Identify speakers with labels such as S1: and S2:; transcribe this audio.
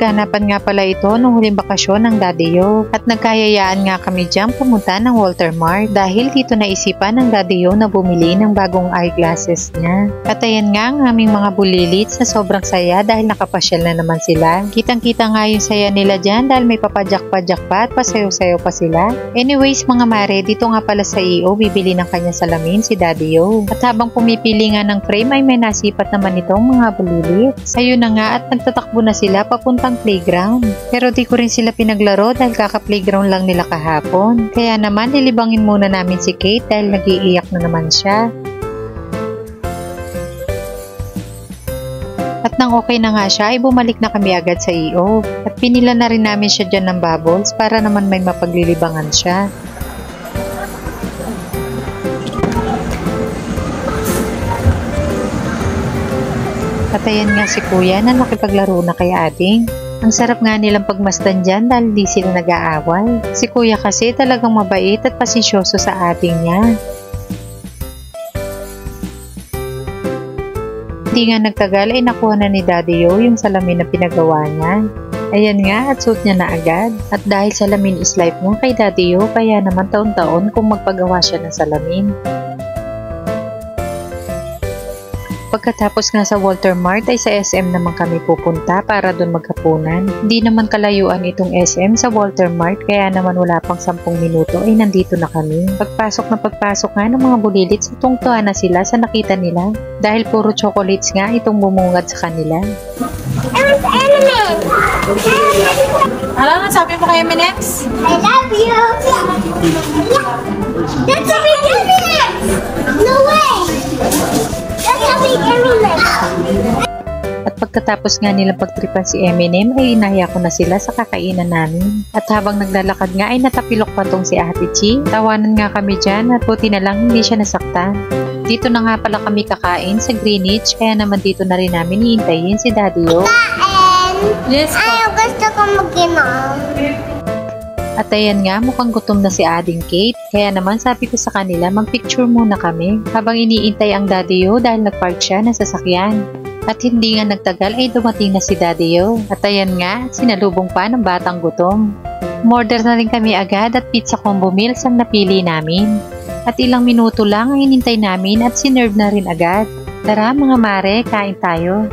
S1: Pinaganapan nga pala ito nung huling bakasyon ng Daddy Yo at nagkayayaan nga kami dyan pumunta ng Walter Mart dahil dito naisipan ng Daddy Yo na bumili ng bagong eyeglasses niya. At ayan nga ang aming mga bulilit sa sobrang saya dahil nakapasyal na naman sila. Kitang-kita nga yung saya nila dyan dahil may papadyak-padyak pa at pasayo-sayo pa sila. Anyways mga mare, dito nga pala sa EO bibili ng kanya salamin si Daddy Yo. At habang pumipili nga ng frame ay may nasipat naman itong mga bulilit. Sayo na nga at nagtatakbo na sila papuntang playground. Pero di ko rin sila pinaglaro dahil kaka-playground lang nila kahapon. Kaya naman nilibangin muna namin si Kate dahil nag-iiyak na naman siya. At nang okay na nga siya ay bumalik na kami agad sa EO. At pinila na rin namin siya dyan ng bubbles para naman may mapaglilibangan siya. At ayan nga si Kuya na nakipaglaro na kay Ading. Ang sarap nga nilang pagmasdan dyan dahil di sila nag-aaway. Si Kuya kasi talagang mabait at pasensyoso sa Ading niya. Hindi nga nagtagal ay nakuha na ni Daddy Yo yung salamin na pinagawa niya. Ayan nga at suot niya na agad. At dahil salamin is life nga kay Daddy Yo kaya naman taon-taon kung magpagawa siya ng salamin. Pagkatapos nga sa Walter Mart ay sa SM naman kami pupunta para doon maghapunan. Hindi naman kalayuan itong SM sa Walter Mart kaya naman wala pang 10 minuto ay nandito na kami. Pagpasok nga ng mga bulilit sa tungtuhan na sila sa nakita nila dahil puro chocolates nga itong bumungad sa kanila.
S2: Alam nga, sabi mo kay M&M's?
S3: I love you! That's a big M&M's! No way! That's a big M&M's!
S1: At pagkatapos nga nilang pagtripan si M&M ay inaya ko na sila sa kakainan namin. At habang naglalakad nga ay natapilok pa tong si Ate Chi. Tawanan nga kami dyan at buti na lang hindi siya nasaktan. Dito na nga pala kami kakain sa Greenwich kaya naman dito na rin namin hihintayin si Daddy Yo.
S2: Yes,
S3: Ay, gusto ko mag-inom.
S1: At ayan nga, mukhang gutom na si Ading Kate. Kaya naman sabi ko sa kanila, magpicture muna kami. Habang iniintay ang Daddy Yo dahil nagpark siya ng sasakyan. At hindi nga nagtagal ay dumating na si Daddy Yo. At ayan nga, sinalubong pa ng batang gutom. Umorder na rin kami agad at pizza combo meals ang napili namin. At ilang minuto lang ang hinintay namin at sinerve na rin agad. Tara mga mare, kain tayo.